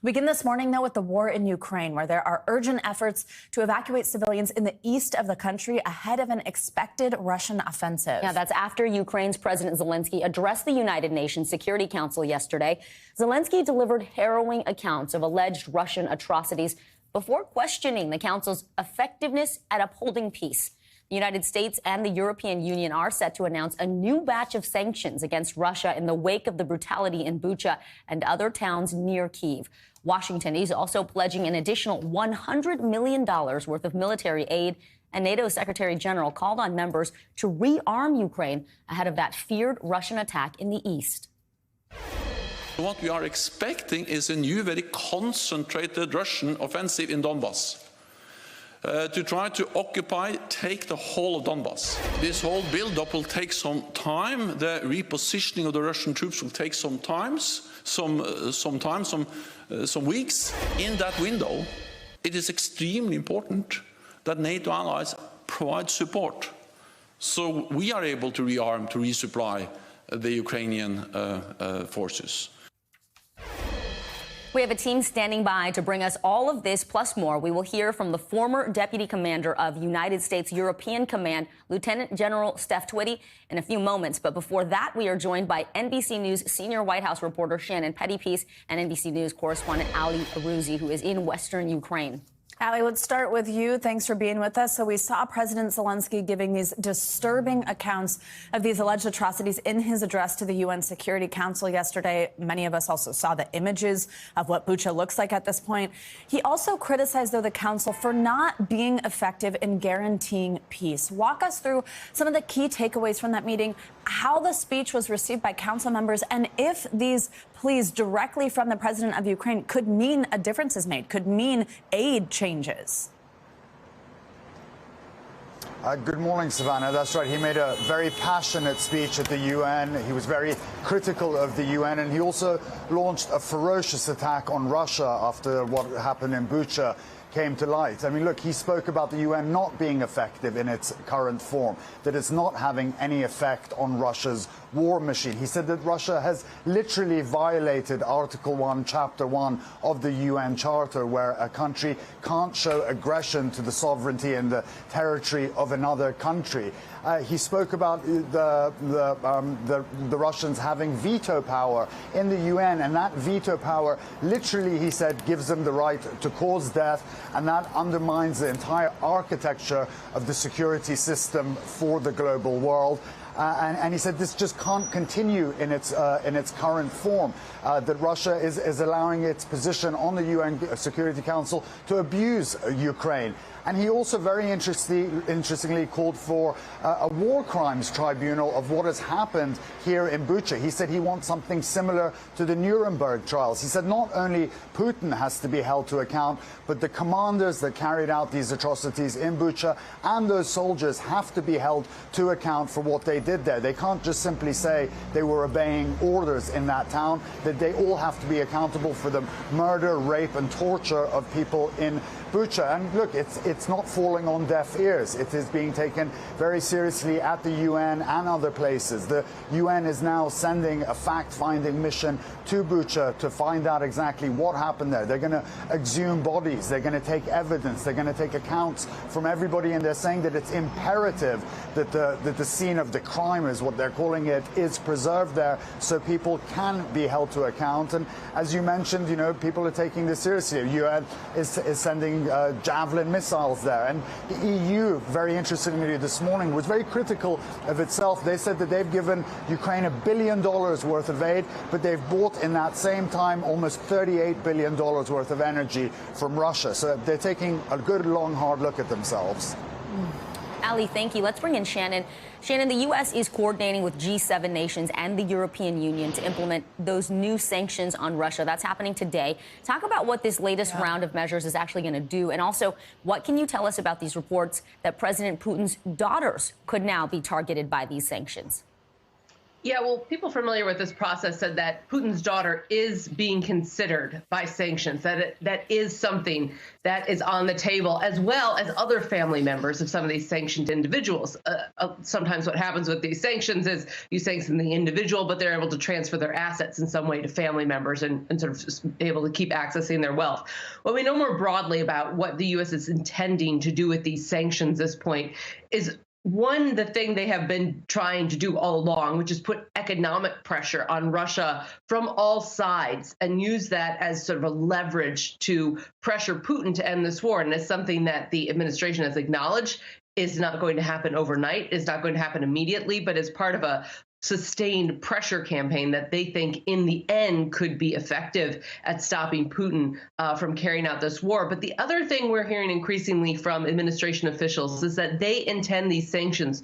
We begin this morning, though, with the war in Ukraine, where there are urgent efforts to evacuate civilians in the east of the country ahead of an expected Russian offensive. Yeah, that's after Ukraine's President Zelensky addressed the United Nations Security Council yesterday. Zelensky delivered harrowing accounts of alleged Russian atrocities before questioning the council's effectiveness at upholding peace. The United States and the European Union are set to announce a new batch of sanctions against Russia in the wake of the brutality in Bucha and other towns near Kyiv. Washington is also pledging an additional $100 million worth of military aid, and NATO Secretary General called on members to rearm Ukraine ahead of that feared Russian attack in the east. What we are expecting is a new, very concentrated Russian offensive in Donbas. To try to take the whole of Donbas. This whole build-up will take some time. The repositioning of the Russian troops will take some weeks. In that window, it is extremely important that NATO allies provide support, so we are able to rearm, to resupply the Ukrainian forces. We have a team standing by to bring us all of this plus more. We will hear from the former Deputy Commander of United States European Command, Lieutenant General Steph Twiddy, in a few moments. But before that, we are joined by NBC News senior White House reporter Shannon Pettypiece and NBC News correspondent Ali Arouzi, who is in western Ukraine. Ali, let's start with you. Thanks for being with us. So we saw President Zelensky giving these disturbing accounts of these alleged atrocities in his address to the UN Security Council yesterday. Many of us also saw the images of what Bucha looks like at this point. He also criticized, though, the council for not being effective in guaranteeing peace. Walk us through some of the key takeaways from that meeting, how the speech was received by council members, and if these pleas directly from the president of Ukraine could mean a difference is made, could mean aid changes. Good morning, Savannah. That's right. He made a very passionate speech at the UN. He was very critical of the UN, and he also launched a ferocious attack on Russia after what happened in Bucha came to light. I mean, look, he spoke about the UN not being effective in its current form, that it's not having any effect on Russia's war machine. He said that Russia has literally violated Article 1, Chapter 1 of the UN Charter, where a country can't show aggression to the sovereignty and the territory of another country. He spoke about the Russians having veto power in the UN, and that veto power literally, he said, gives them the right to cause death, and that undermines the entire architecture of the security system for the global world. And he said this just can't continue in its current form, that Russia is allowing its position on the UN Security Council to abuse Ukraine. And he also very interestingly called for a war crimes tribunal of what has happened here in Bucha. He said he wants something similar to the Nuremberg trials. He said not only Putin has to be held to account, but the commanders that carried out these atrocities in Bucha and those soldiers have to be held to account for what they did there. They can't just simply say they were obeying orders in that town, that they all have to be accountable for the murder, rape and torture of people in Bucha. And look, it's not falling on deaf ears. It is being taken very seriously at the UN and other places. The UN is now sending a fact-finding mission to Bucha to find out exactly what happened there. They're going to exhume bodies. They're going to take evidence. They're going to take accounts from everybody, and they're saying that it's imperative that the scene of the crime, is what they're calling it, is preserved there so people can be held to account. And as you mentioned, you know, people are taking this seriously. The UN is sending Javelin missiles there. And the EU, very interestingly this morning, was very critical of itself. They said that they've given Ukraine $1 billion worth of aid, but they've bought in that same time almost $38 billion worth of energy from Russia. So they're taking a good, long, hard look at themselves. Ali, thank you. Let's bring in Shannon. Shannon, the U.S. is coordinating with G7 nations and the European Union to implement those new sanctions on Russia. That's happening today. Talk about what this latest round of measures is actually going to do. And also, what can you tell us about these reports that President Putin's daughters could now be targeted by these sanctions? Yeah, well, people familiar with this process said that Putin's daughter is being considered by sanctions, that is something that is on the table, as well as other family members of some of these sanctioned individuals. Sometimes what happens with these sanctions is you sanction the individual, but they're able to transfer their assets in some way to family members and sort of just be able to keep accessing their wealth. What we know more broadly about what the U.S. is intending to do with these sanctions at this point is, one, the thing they have been trying to do all along, which is put economic pressure on Russia from all sides and use that as sort of a leverage to pressure Putin to end this war. And it's something that the administration has acknowledged is not going to happen overnight, is not going to happen immediately, but as part of a sustained pressure campaign that they think in the end could be effective at stopping Putin from carrying out this war. But the other thing we're hearing increasingly from administration officials is that they intend these sanctions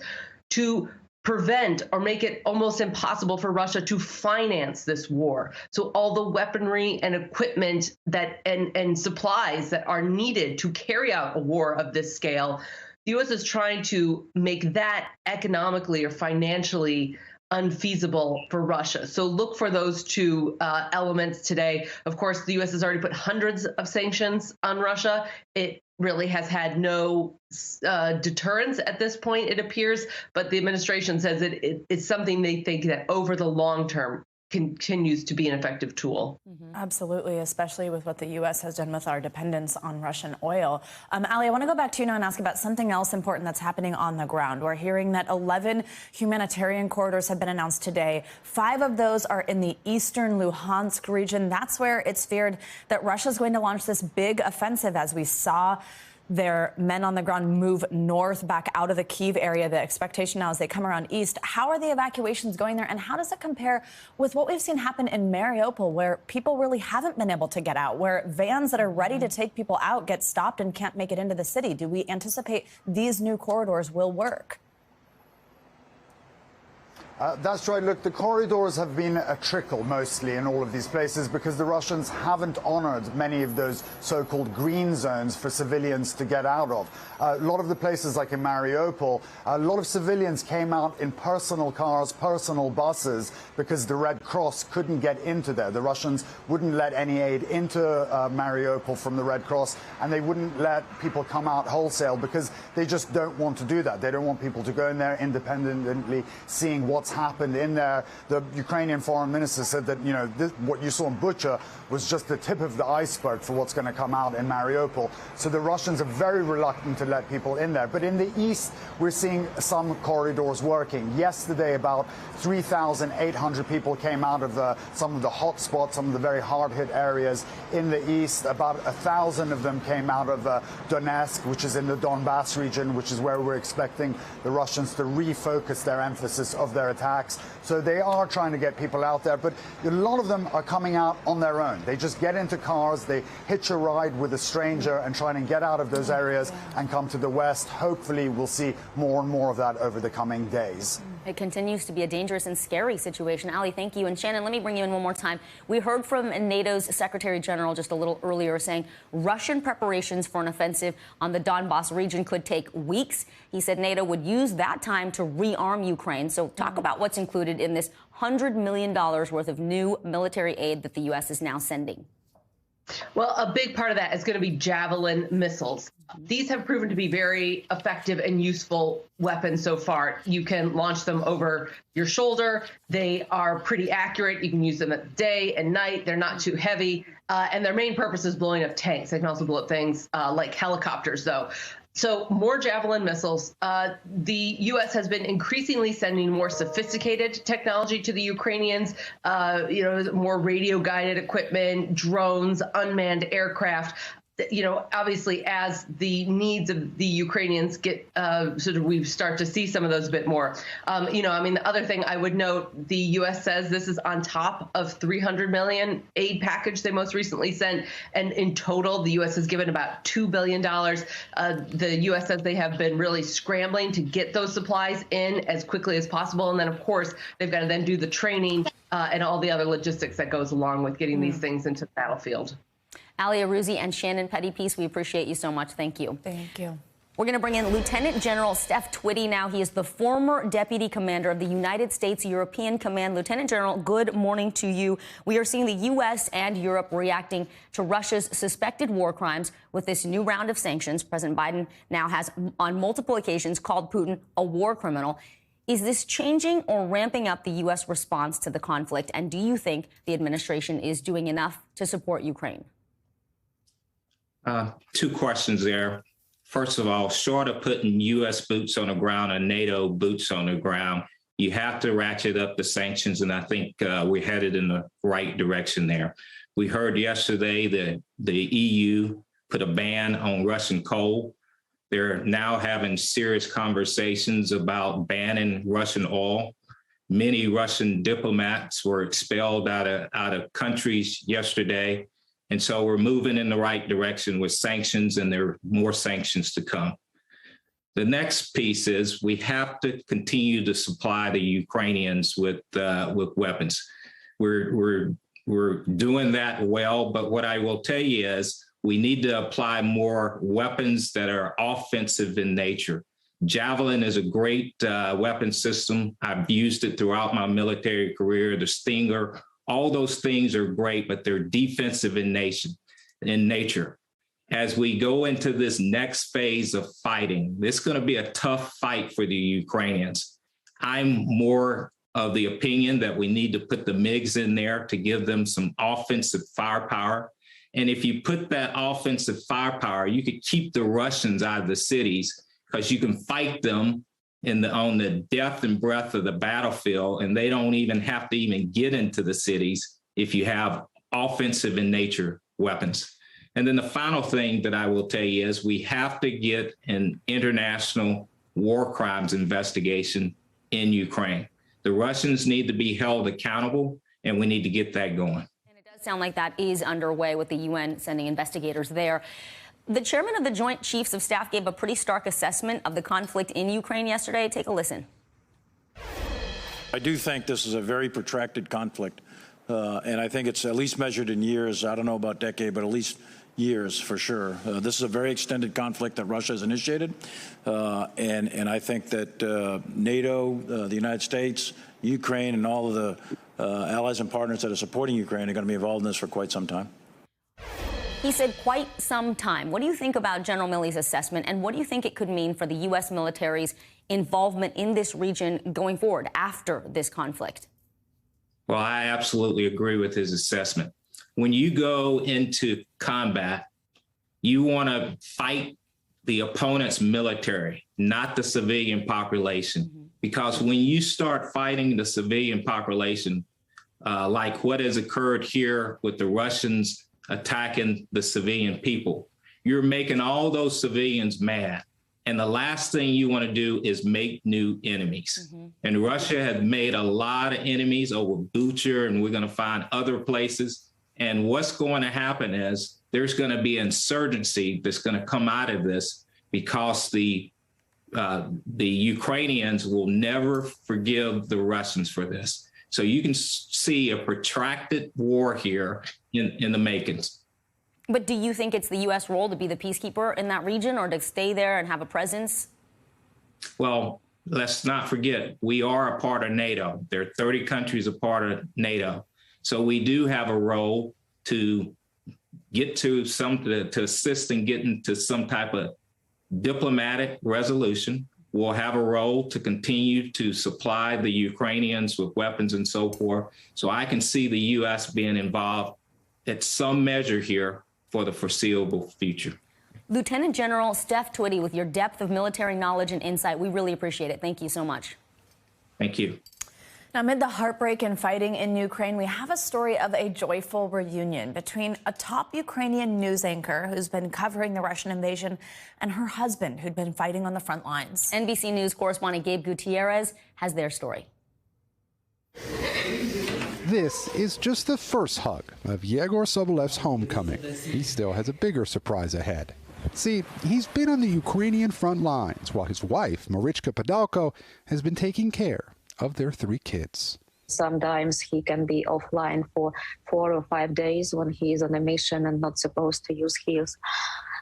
to prevent or make it almost impossible for Russia to finance this war. So all the weaponry and equipment that and supplies that are needed to carry out a war of this scale, the U.S. is trying to make that economically or financially unfeasible for Russia. So look for those two elements today. Of course, the U.S. has already put hundreds of sanctions on Russia. It really has had no deterrence at this point, it appears, but the administration says it's something they think that over the long term continues to be an effective tool. Absolutely, especially with what the U.S. has done with our dependence on Russian oil. Ali, I want to go back to you now and ask about something else important that's happening on the ground. We're hearing that 11 humanitarian corridors have been announced today. 5 of those are in the eastern Luhansk region. That's where it's feared that Russia's going to launch this big offensive, as we saw their men on the ground move north back out of the Kyiv area. The expectation now is they come around east. How are the evacuations going there, and how does it compare with what we've seen happen in Mariupol, where people really haven't been able to get out, where vans that are ready to take people out get stopped and can't make it into the city? Do we anticipate these new corridors will work? That's right. Look, the corridors have been a trickle mostly in all of these places because the Russians haven't honored many of those so-called green zones for civilians to get out of. A lot of the places like in Mariupol, a lot of civilians came out in personal cars, personal buses, because the Red Cross couldn't get into there. The Russians wouldn't let any aid into Mariupol from the Red Cross, and they wouldn't let people come out wholesale because they just don't want to do that. They don't want people to go in there independently, seeing what's happened in there. The Ukrainian foreign minister said that, you know, what you saw in Bucha was just the tip of the iceberg for what's going to come out in Mariupol. So the Russians are very reluctant to let people in there. But in the east, we're seeing some corridors working. Yesterday, about 3,800 people came out of some of the hot spots, some of the very hard-hit areas in the east. About 1,000 of them came out of Donetsk, which is in the Donbass region, which is where we're expecting the Russians to refocus their emphasis of their attacks. So they are trying to get people out there, but a lot of them are coming out on their own. They just get into cars, they hitch a ride with a stranger and try and get out of those areas and come to the west. Hopefully we'll see more and more of that over the coming days. It continues to be a dangerous and scary situation. Ali, thank you. And Shannon, let me bring you in one more time. We heard from NATO's Secretary General just a little earlier saying Russian preparations for an offensive on the Donbass region could take weeks. He said NATO would use that time to rearm Ukraine. So talk about what's included in this $100 million worth of new military aid that the U.S. is now sending. Well, a big part of that is going to be Javelin missiles. These have proven to be very effective and useful weapons so far. You can launch them over your shoulder. They are pretty accurate. You can use them at day and night. They're not too heavy. And their main purpose is blowing up tanks. They can also blow up things like helicopters, though. So more Javelin missiles. The U.S. has been increasingly sending more sophisticated technology to the Ukrainians, more radio-guided equipment, drones, unmanned aircraft. Obviously, as the needs of the Ukrainians get we start to see some of those a bit more. The other thing I would note, the U.S. says this is on top of $300 million aid package they most recently sent. And in total, the U.S. has given about $2 billion. The U.S. says they have been really scrambling to get those supplies in as quickly as possible. And then, of course, they've got to then do the training and all the other logistics that goes along with getting these things into the battlefield. Ali Aruzzi and Shannon Pettypiece, we appreciate you so much. Thank you. Thank you. We're going to bring in Lieutenant General Steph Twiddy now. He is the former deputy commander of the United States European Command. Lieutenant General, good morning to you. We are seeing the U.S. and Europe reacting to Russia's suspected war crimes with this new round of sanctions. President Biden now has, on multiple occasions, called Putin a war criminal. Is this changing or ramping up the U.S. response to the conflict? And do you think the administration is doing enough to support Ukraine? Two questions there. First of all, short of putting U.S. boots on the ground and NATO boots on the ground, you have to ratchet up the sanctions, and I think we're headed in the right direction there. We heard yesterday that the EU put a ban on Russian coal. They're now having serious conversations about banning Russian oil. Many Russian diplomats were expelled out of countries yesterday. And so we're moving in the right direction with sanctions, and there are more sanctions to come. The next piece is we have to continue to supply the Ukrainians with weapons. We're doing that well, but what I will tell you is we need to apply more weapons that are offensive in nature. Javelin is a great weapon system. I've used it throughout my military career. The Stinger. All those things are great, but they're defensive in nature. As we go into this next phase of fighting, this is going to be a tough fight for the Ukrainians. I'm more of the opinion that we need to put the MiGs in there to give them some offensive firepower. And if you put that offensive firepower, you could keep the Russians out of the cities because you can fight them on the depth and breadth of the battlefield, and they don't even have to even get into the cities if you have offensive in nature weapons. And then the final thing that I will tell you is we have to get an international war crimes investigation in Ukraine. The Russians need to be held accountable, and we need to get that going. And it does sound like that is underway with the UN sending investigators there. The chairman of the Joint Chiefs of Staff gave a pretty stark assessment of the conflict in Ukraine yesterday. Take a listen. I do think this is a very protracted conflict, and I think it's at least measured in years. I don't know about decade, but at least years for sure. This is a very extended conflict that Russia has initiated, and I think that NATO, the United States, Ukraine, and all of the allies and partners that are supporting Ukraine are going to be involved in this for quite some time. He said quite some time. What do you think about General Milley's assessment, and what do you think it could mean for the U.S. military's involvement in this region going forward after this conflict? Well, I absolutely agree with his assessment. When you go into combat, you want to fight the opponent's military, not the civilian population. Mm-hmm. Because when you start fighting the civilian population, like what has occurred here with the Russians attacking the civilian people, you're making all those civilians mad. And the last thing you want to do is make new enemies. Mm-hmm. And Russia has made a lot of enemies over Bucha, and we're going to find other places. And what's going to happen is there's going to be insurgency that's going to come out of this, because the Ukrainians will never forgive the Russians for this. So you can see a protracted war here in the makings. But do you think it's the U.S. role to be the peacekeeper in that region, or to stay there and have a presence? Well, let's not forget, we are a part of NATO. There are 30 countries a part of NATO. So we do have a role to get to to assist in getting to some type of diplomatic resolution. We'll have a role to continue to supply the Ukrainians with weapons and so forth. So I can see the U.S. being involved at some measure here for the foreseeable future. Lieutenant General Steph Twiddy, with your depth of military knowledge and insight, we really appreciate it. Thank you so much. Thank you. Now, amid the heartbreak and fighting in Ukraine, we have a story of a joyful reunion between a top Ukrainian news anchor who's been covering the Russian invasion and her husband, who'd been fighting on the front lines. NBC News correspondent Gabe Gutierrez has their story. This is just the first hug of Yegor Sobolev's homecoming. He still has a bigger surprise ahead. See, he's been on the Ukrainian front lines while his wife, Marichka Podolko, has been taking care of their 3 kids. Sometimes he can be offline for 4 or 5 days when he is on a mission and not supposed to use his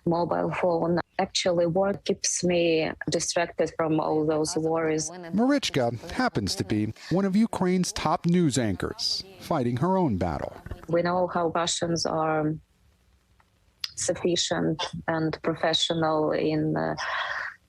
mobile phone. actually work keeps me distracted from all those worries. Marichka happens to be one of Ukraine's top news anchors, fighting her own battle. We know how Russians are sufficient and professional in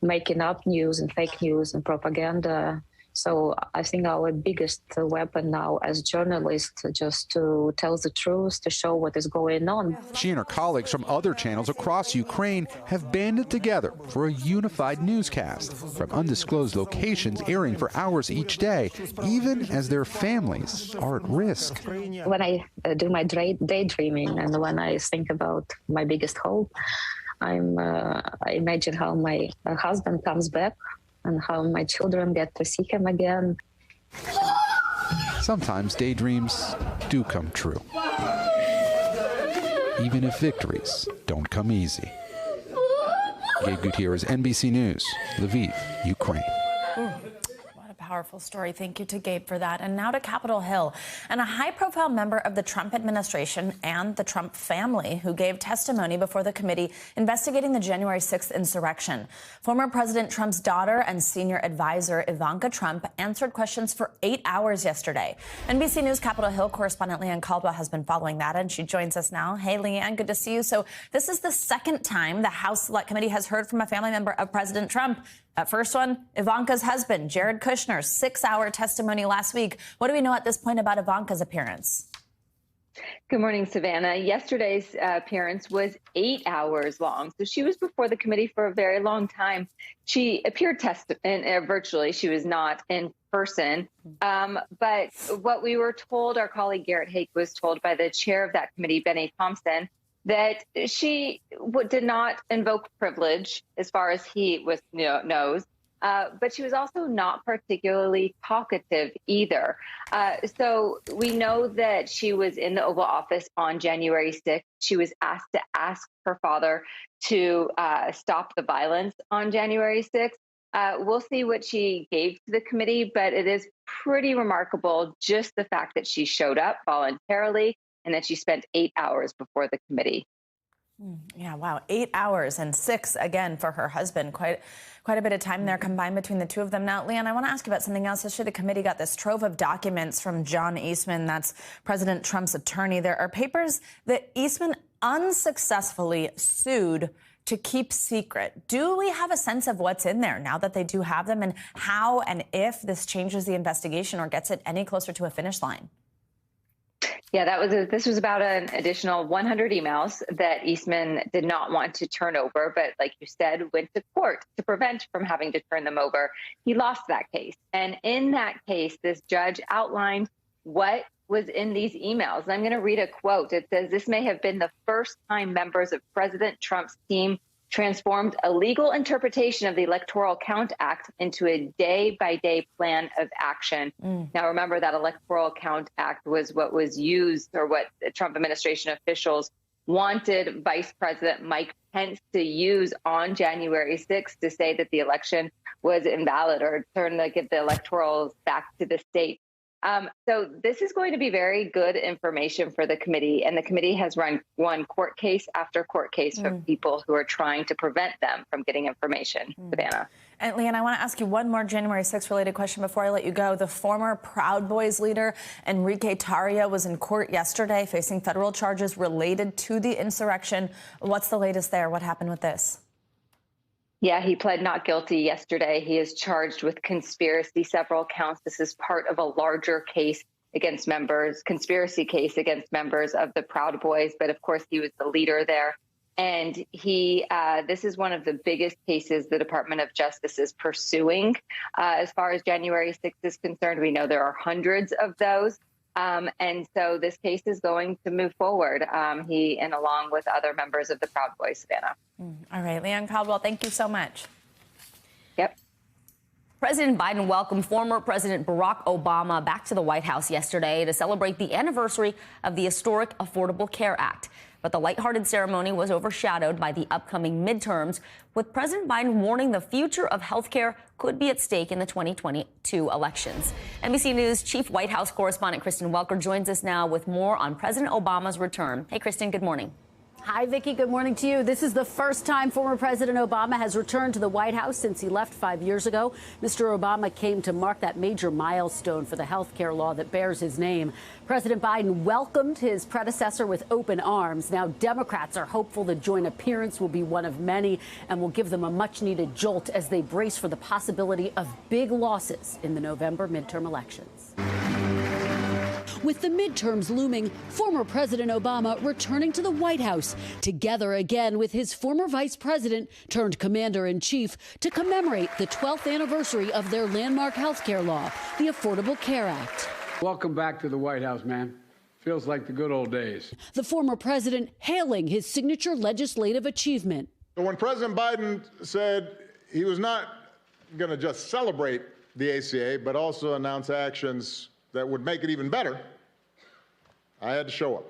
making up news and fake news and propaganda. So I think our biggest weapon now as journalists is just to tell the truth, to show what is going on. She and her colleagues from other channels across Ukraine have banded together for a unified newscast from undisclosed locations airing for hours each day, even as their families are at risk. When I do my daydreaming and when I think about my biggest hope, I imagine how my husband comes back and how my children get to see him again. Sometimes daydreams do come true, even if victories don't come easy. Gabe Gutierrez, NBC News, Lviv, Ukraine. Powerful story. Thank you to Gabe for that. And now to Capitol Hill and a high-profile member of the Trump administration and the Trump family who gave testimony before the committee investigating the January 6th insurrection. Former President Trump's daughter and senior advisor Ivanka Trump answered questions for 8 hours yesterday. NBC News Capitol Hill correspondent Leanne Caldwell has been following that, and she joins us now. Hey, Leanne, good to see you. So this is the second time the House Select Committee has heard from a family member of President Trump. That first one, Ivanka's husband, Jared Kushner's 6-hour testimony last week. What do we know at this point about Ivanka's appearance? Good morning, Savannah. Yesterday's appearance was 8 hours long. So she was before the committee for a very long time. She appeared virtually. She was not in person. But what we were told, our colleague Garrett Hake was told by the chair of that committee, Benny Thompson, that she did not invoke privilege as far as he knows, but she was also not particularly talkative either. So we know that she was in the Oval Office on January 6th. She was asked to ask her father to stop the violence on January 6th. We'll see what she gave to the committee, but it is pretty remarkable just the fact that she showed up voluntarily and that she spent 8 hours before the committee. Yeah, wow. 8 hours and 6 again for her husband. Quite a bit of time there combined between the two of them. Now, Leanne, I want to ask you about something else. Yesterday, the committee got this trove of documents from John Eastman. That's President Trump's attorney. There are papers that Eastman unsuccessfully sued to keep secret. Do we have a sense of what's in there now that they do have them, and how and if this changes the investigation or gets it any closer to a finish line? Yeah, this was about an additional 100 emails that Eastman did not want to turn over, but like you said, went to court to prevent from having to turn them over. He lost that case. And in that case, this judge outlined what was in these emails. And I'm going to read a quote. It says, "This may have been the first time members of President Trump's team transformed a legal interpretation of the Electoral Count Act into a day-by-day plan of action." Now, remember that Electoral Count Act was what was used, or what the Trump administration officials wanted Vice President Mike Pence to use on January 6th to say that the election was invalid or give the electorals back to the state. So this is going to be very good information for the committee, and the committee has won court case after court case from people who are trying to prevent them from getting information. Savannah. And Leanne, I want to ask you one more January 6th related question before I let you go. The former Proud Boys leader, Enrique Tarria, was in court yesterday facing federal charges related to the insurrection. What's the latest there? What happened with this? Yeah, he pled not guilty yesterday. He is charged with conspiracy, several counts. This is part of a larger case against conspiracy case against members of the Proud Boys. But of course, he was the leader there. And this is one of the biggest cases the Department of Justice is pursuing. As far as January 6th is concerned, we know there are hundreds of those. And so this case is going to move forward. He, and along with other members of the Proud Boys, Savannah. All right, Leanne Caldwell, thank you so much. Yep. President Biden welcomed former President Barack Obama back to the White House yesterday to celebrate the anniversary of the historic Affordable Care Act. But the lighthearted ceremony was overshadowed by the upcoming midterms, with President Biden warning the future of health care could be at stake in the 2022 elections. NBC News Chief White House correspondent Kristen Welker joins us now with more on President Obama's return. Hey, Kristen, good morning. Hi, Vicki. Good morning to you. This is the first time former President Obama has returned to the White House since he left 5 years ago. Mr. Obama came to mark that major milestone for the health care law that bears his name. President Biden welcomed his predecessor with open arms. Now, Democrats are hopeful the joint appearance will be one of many and will give them a much-needed jolt as they brace for the possibility of big losses in the November midterm elections. With the midterms looming, former President Obama returning to the White House, together again with his former vice president turned commander-in-chief to commemorate the 12th anniversary of their landmark health care law, the Affordable Care Act. Welcome back to the White House, man. Feels like the good old days. The former president hailing his signature legislative achievement. When President Biden said he was not going to just celebrate the ACA, but also announce actions that would make it even better, I had to show up.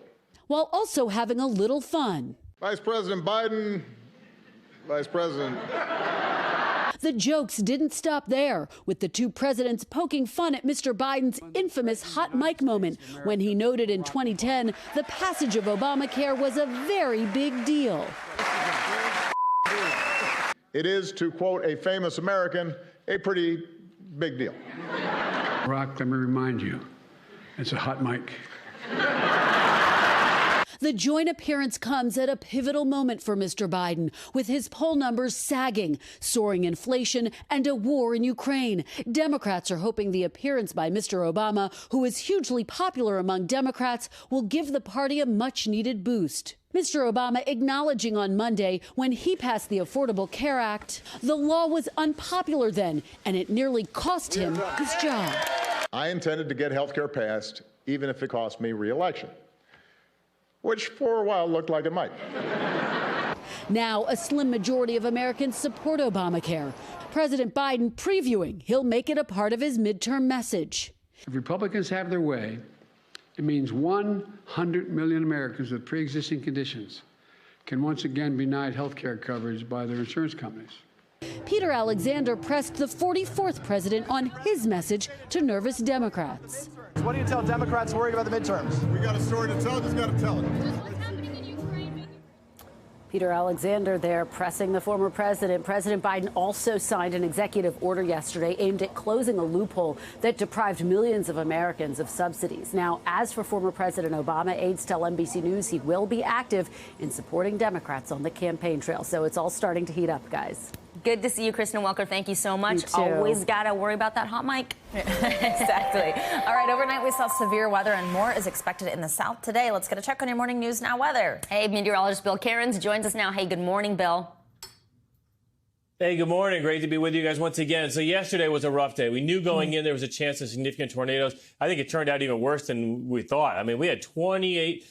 While also having a little fun. Vice President Biden, Vice President. The jokes didn't stop there, with the two presidents poking fun at Mr. Biden's infamous hot mic moment when he noted in 2010 the passage of Obamacare was a very big deal. It is, to quote a famous American, a pretty big deal. Rock, let me remind you, it's a hot mic. The joint appearance comes at a pivotal moment for Mr. Biden, with his poll numbers sagging, soaring inflation, and a war in Ukraine. Democrats are hoping the appearance by Mr. Obama, who is hugely popular among Democrats, will give the party a much-needed boost. Mr. Obama acknowledging on Monday when he passed the Affordable Care Act, the law was unpopular then, and it nearly cost him his job. I intended to get health care passed, even if it cost me re-election, which for a while looked like it might. Now, a slim majority of Americans support Obamacare. President Biden previewing he'll make it a part of his midterm message. If Republicans have their way, it means 100 million Americans with pre-existing conditions can once again be denied health care coverage by their insurance companies. Peter Alexander pressed the 44th president on his message to nervous Democrats. What do you tell Democrats worried about the midterms? We got a story to tell, just got to tell it. Peter Alexander there pressing the former president. President Biden also signed an executive order yesterday aimed at closing a loophole that deprived millions of Americans of subsidies. Now, as for former President Obama, aides tell NBC News he will be active in supporting Democrats on the campaign trail. So it's all starting to heat up, guys. Good to see you, Kristen Welker. Thank you so much. You too. Always got to worry about that hot mic. Exactly. All right, overnight we saw severe weather and more is expected in the south today. Let's get a check on your morning news now weather. Hey, meteorologist Bill Cairns joins us now. Hey, good morning, Bill. Hey, good morning. Great to be with you guys once again. So yesterday was a rough day. We knew going in there was a chance of significant tornadoes. I think it turned out even worse than we thought. I mean, we had 38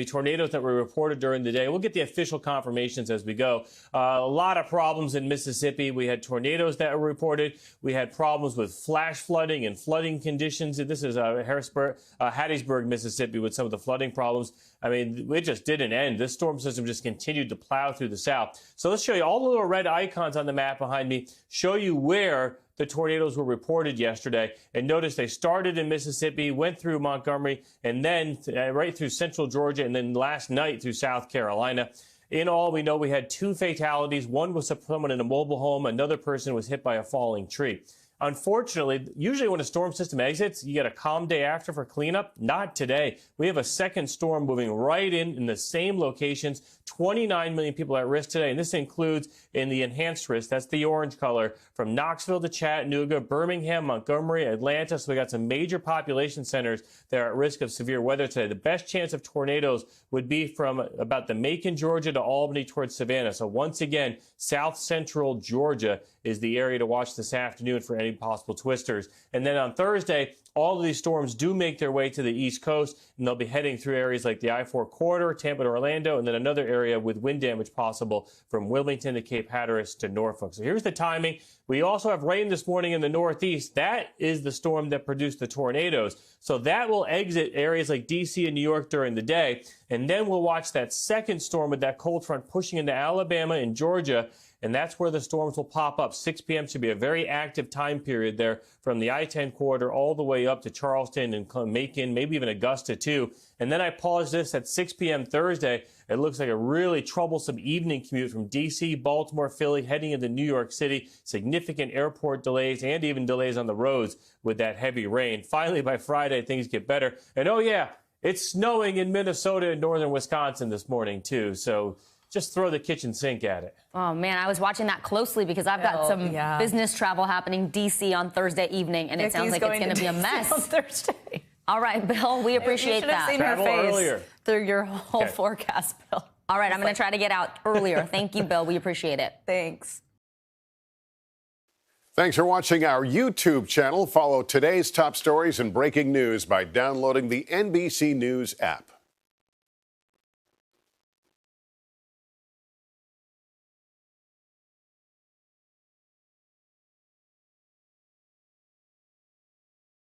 tornadoes that were reported during the day. We'll get the official confirmations as we go. A lot of problems in Mississippi. We had tornadoes that were reported. We had problems with flash flooding and flooding conditions. This is Hattiesburg, Mississippi, with some of the flooding problems. I mean, it just didn't end. This storm system just continued to plow through the south. So let's show you all the little red icons on the map behind me, show you where the tornadoes were reported yesterday. And notice they started in Mississippi, went through Montgomery, and then right through central Georgia, and then last night through South Carolina. In all, we know we had 2 fatalities. One was someone in a mobile home. Another person was hit by a falling tree. Unfortunately, usually when a storm system exits, you get a calm day after for cleanup. Not today. We have a second storm moving right in the same locations. 29 million people at risk today, and this includes in the enhanced risk. That's the orange color from Knoxville to Chattanooga, Birmingham, Montgomery, Atlanta. So we got some major population centers that are at risk of severe weather today. The best chance of tornadoes would be from about the Macon, Georgia to Albany towards Savannah. So once again, south central Georgia is the area to watch this afternoon for any possible twisters. And then on Thursday, all of these storms do make their way to the East Coast, and they'll be heading through areas like the I-4 corridor, Tampa to Orlando, and then another area with wind damage possible from Wilmington to Cape Hatteras to Norfolk. So here's the timing. We also have rain this morning in the Northeast. That is the storm that produced the tornadoes. So that will exit areas like D.C. and New York during the day. And then we'll watch that second storm with that cold front pushing into Alabama and Georgia. and that's where the storms will pop up. 6 p.m. should be a very active time period there from the I-10 corridor all the way up to Charleston and Macon, maybe even Augusta too. And then I pause this at 6 p.m. Thursday. It looks like a really troublesome evening commute from D.C., Baltimore, Philly, heading into New York City. Significant airport delays and even delays on the roads with that heavy rain. Finally, by Friday, things get better. And oh yeah, it's snowing in Minnesota and northern Wisconsin this morning too. So just throw the kitchen sink at it. Oh, man, I was watching that closely because I've got some business travel happening D.C. on Thursday evening, and it sounds like it's going to be a mess. On Thursday. All right, Bill, we appreciate you should have that. seen her face through your whole forecast, Bill. All right, I'm going to try to get out earlier. Thank you, Bill. We appreciate it. Thanks. Thanks for watching our YouTube channel. Follow today's top stories and breaking news by downloading the NBC News app.